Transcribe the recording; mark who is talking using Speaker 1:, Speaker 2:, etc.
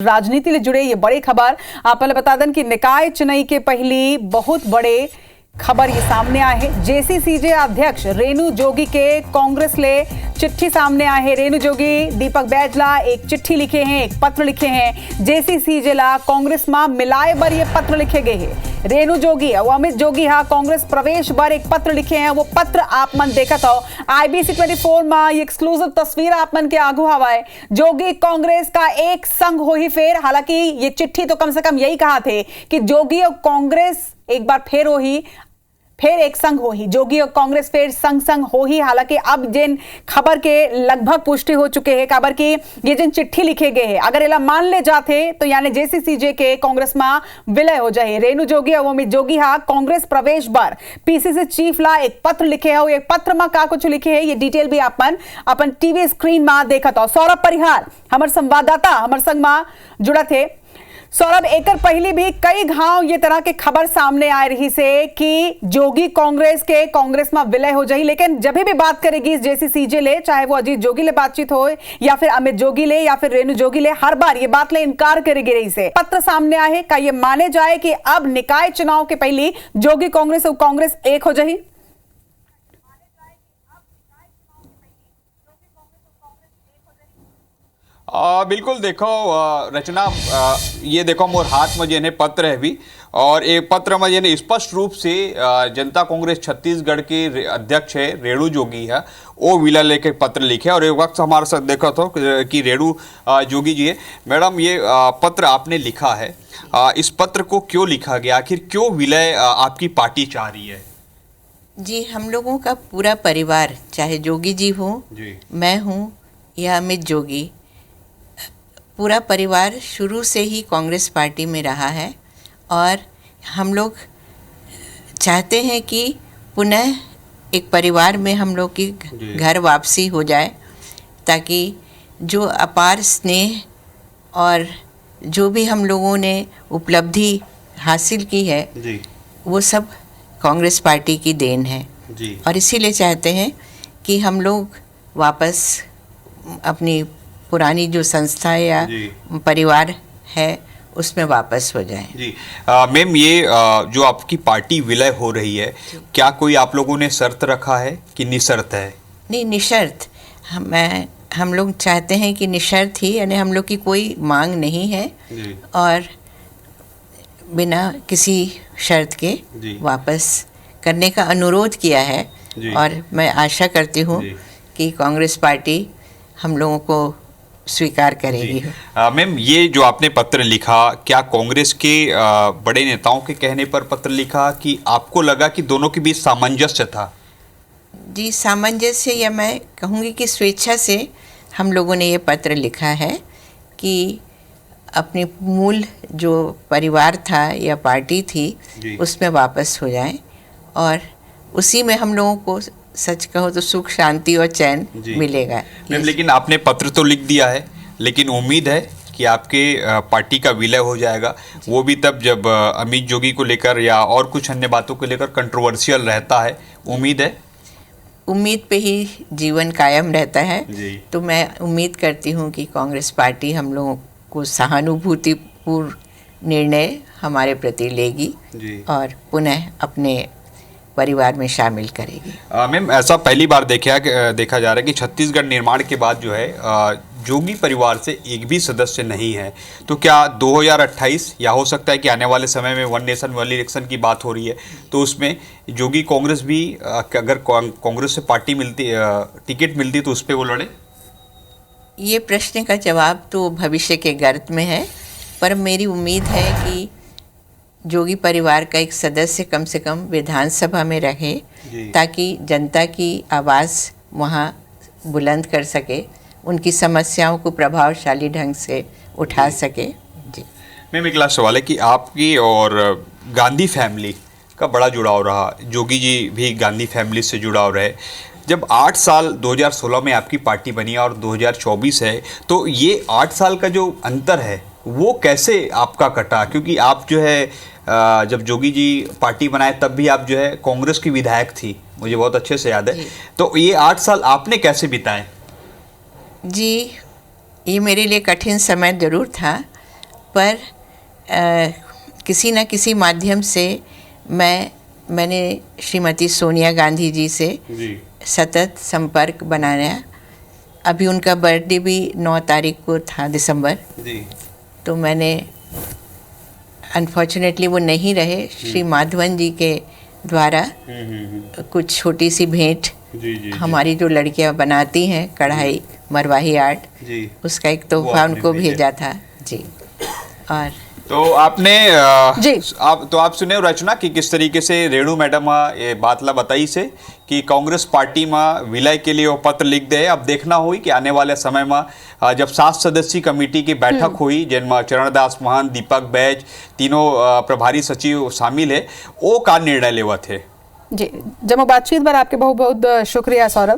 Speaker 1: राजनीति से जुड़े ये बड़ी खबर आप पहले बता दें कि निकाय चुनाव के पहली बहुत बड़े खबर ये सामने आए है। जेसीसीजे अध्यक्ष रेणु जोगी के कांग्रेस ले चिट्ठी सामने आए है। रेणु जोगी दीपक बैजला एक चिट्ठी लिखे हैं, एक पत्र लिखे हैं। जेसीसीजे ला कांग्रेस में मिलाए बर ये पत्र लिखे गए हैं। रेणु जोगी और अमित जोगी हा कांग्रेस प्रवेश बर एक पत्र लिखे हैं। वो पत्र आप मन देखा था IBC 24 में ये एक्सक्लूसिव तस्वीर आप मन के आगू हवा है। जोगी कांग्रेस का एक संग हो ही फेर। हालांकि ये चिट्ठी तो कम से कम यही कहा थे कि जोगी और कांग्रेस एक बार फिर एक संग हो ही। जोगी और कांग्रेस फिर संग हो ही। हालांकि अब जिन खबर के लगभग पुष्टि हो चुके हैं खबर की ये जिन चिट्ठी लिखे गए हैं अगर इला मान ले जाते तो यानी जेसीसीजे के कांग्रेस में विलय हो जाए। रेणु जोगी और अमित जोगी हा कांग्रेस प्रवेश बर PCC चीफ ला एक पत्र लिखे हो। एक पत्र में का कुछ लिखे है ये डिटेल भी अपन टीवी स्क्रीन में देखा था। सौरभ परिहार हमारे संवाददाता हमारे संग में जुड़ा थे। सौरभ एक पहले भी कई घाव ये तरह के खबर सामने आ रही से कि जोगी कांग्रेस में विलय हो जाए, लेकिन जब भी बात करेगी इस जेसीसीजे ले चाहे वो अजीत जोगी ले बातचीत हो या फिर अमित जोगी ले या फिर रेणु जोगी ले हर बार ये बात ले इनकार करेगी रही से। पत्र सामने आए का ये माने जाए कि अब निकाय चुनाव के पहले जोगी कांग्रेस और कांग्रेस एक हो जाए।
Speaker 2: बिल्कुल देखो रचना ये देखो मोर हाथ में जेने पत्र है भी और एक पत्र में जेने स्पष्ट रूप से जनता कांग्रेस छत्तीसगढ़ के अध्यक्ष है रेणु जोगी है वो विलय लेके पत्र लिखे और एक वक्त हमारे साथ देखा था कि रेणु जोगी जी है। मैडम ये पत्र आपने लिखा है, इस पत्र को क्यों लिखा गया, आखिर क्यों विलय आपकी पार्टी चाह रही है?
Speaker 3: जी हम लोगों का पूरा परिवार चाहे जोगी जी हो मैं हूँ या अमित जोगी, पूरा परिवार शुरू से ही कांग्रेस पार्टी में रहा है और हम लोग चाहते हैं कि पुनः एक परिवार में हम लोग की घर वापसी हो जाए ताकि जो अपार स्नेह और जो भी हम लोगों ने उपलब्धि हासिल की है वो सब कांग्रेस पार्टी की देन है और इसीलिए चाहते हैं कि हम लोग वापस अपनी पुरानी जो संस्था या परिवार है उसमें वापस हो जाए। जी
Speaker 2: मैम ये जो आपकी पार्टी विलय हो रही है क्या कोई आप लोगों ने शर्त रखा है कि निशर्त है?
Speaker 3: नहीं निशर्त, हम लोग चाहते हैं कि निशर्त ही, यानी हम लोग की कोई मांग नहीं है और बिना किसी शर्त के वापस करने का अनुरोध किया है और मैं आशा करती हूँ कि कांग्रेस पार्टी हम लोगों को स्वीकार करेगी।
Speaker 2: मैम ये जो आपने पत्र लिखा क्या कांग्रेस के बड़े नेताओं के कहने पर पत्र लिखा कि आपको लगा कि दोनों के बीच सामंजस्य था?
Speaker 3: जी सामंजस्य या मैं कहूँगी कि स्वेच्छा से हम लोगों ने ये पत्र लिखा है कि अपनी मूल जो परिवार था या पार्टी थी उसमें वापस हो जाएं और उसी में हम लोगों को सच कहो तो सुख शांति और चैन मिलेगा।
Speaker 2: मैम लेकिन आपने पत्र तो लिख दिया है, लेकिन उम्मीद है कि आपके पार्टी का विलय हो जाएगा, वो भी तब जब अमित जोगी को लेकर या और कुछ अन्य बातों को लेकर कंट्रोवर्शियल रहता है। उम्मीद है,
Speaker 3: उम्मीद पे ही जीवन कायम रहता है। तो मैं उम्मीद करती हूँ कि कांग्रेस पार्टी हम लोगों को सहानुभूतिपूर्ण निर्णय हमारे प्रति लेगी और पुनः अपने परिवार में शामिल करेगी।
Speaker 2: मैम ऐसा पहली बार देखा जा रहा है कि छत्तीसगढ़ निर्माण के बाद जो है जोगी परिवार से एक भी सदस्य नहीं है, तो क्या 2028 या हो सकता है कि आने वाले समय में वन नेशन वन इलेक्शन की बात हो रही है तो उसमें जोगी कांग्रेस भी अगर कांग्रेस से पार्टी मिलती टिकट मिलती तो उस पर वो लड़े?
Speaker 3: ये प्रश्न का जवाब तो भविष्य के गर्त में है, पर मेरी उम्मीद है कि जोगी परिवार का एक सदस्य कम से कम विधानसभा में रहे ताकि जनता की आवाज़ वहाँ बुलंद कर सके, उनकी समस्याओं को प्रभावशाली ढंग से उठा सके। जी
Speaker 2: मैम एक लास्ट सवाल है कि आपकी और गांधी फैमिली का बड़ा जुड़ाव रहा, जोगी जी भी गांधी फैमिली से जुड़ाव रहे। जब 8 साल 2016 में आपकी पार्टी बनी और 2024 है तो ये 8 साल का जो अंतर है वो कैसे आपका कटा? क्योंकि आप जो है जब जोगी जी पार्टी बनाए तब भी आप जो है कांग्रेस की विधायक थी, मुझे बहुत अच्छे से याद है, तो ये 8 साल आपने कैसे बिताए?
Speaker 3: जी ये मेरे लिए कठिन समय ज़रूर था, पर किसी न किसी माध्यम से मैंने श्रीमती सोनिया गांधी जी से सतत संपर्क बनाया। अभी उनका बर्थडे भी 9 तारीख को था, दिसंबर। तो मैंने अनफॉर्चुनेटली वो नहीं रहे, श्री माधवन जी के द्वारा कुछ छोटी सी भेंट हमारी जो लड़कियां बनाती हैं कढ़ाई मरवाही आर्ट, उसका एक तोहफा उनको भेजा था जी। और
Speaker 2: तो आपने
Speaker 1: जी
Speaker 2: आप सुने रचना कि किस तरीके से रेणु मैडम ये बातला बताई से कि कांग्रेस पार्टी में विलय के लिए वो पत्र लिख दे। अब देखना हुई कि आने वाले समय में जब 7 सदस्यीय कमेटी की बैठक हुई जिनमें चरणदास महंत, दीपक बैज तीनों प्रभारी सचिव शामिल है, वो का निर्णय लेवा थे।
Speaker 1: जी जब बातचीत पर आपके बहुत बहुत शुक्रिया सौरभ।